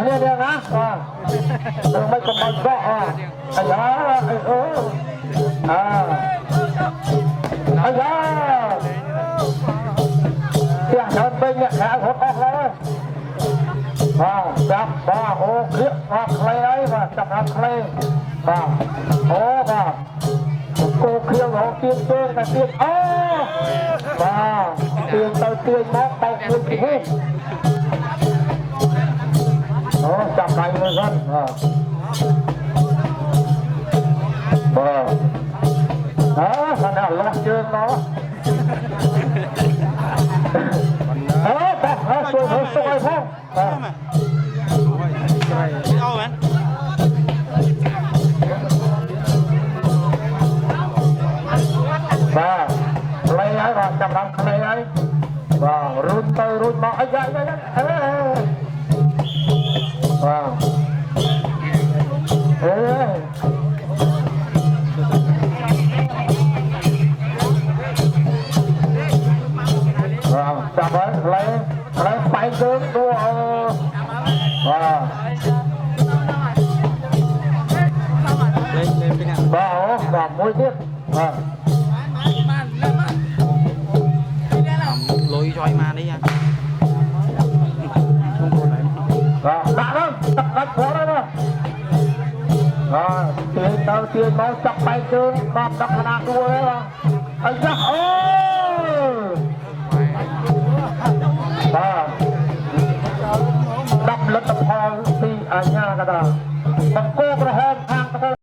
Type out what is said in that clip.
kia đi á đừng mấy con bò gọ ai đó ai đó tiếng hơn bên nhẹ khá hốt óc đấyจับบ่โอ้เคลียร์มาเคลียร์มาจับมาเคลียร์โอ้กูเคลียร์ของเตียงเตียงแต่เตียงเตียงเตาเตียงมอกเตาเตียงที่จับไปเลยกันขนาดล็อกเชิงเนาะสวยสวยพ่อเอาไหมlấy ấy và chậm lắm lấy ấy và rút tới rút mỏ ấy vậy chậm ấy lấy phải tướng đua và môi tiếp lôi roi mà đi anh đã lắm đặt khó đấy mà tiền đầu tiên nó chọc bay chương còn đặt khả năng đua đấy mà ấy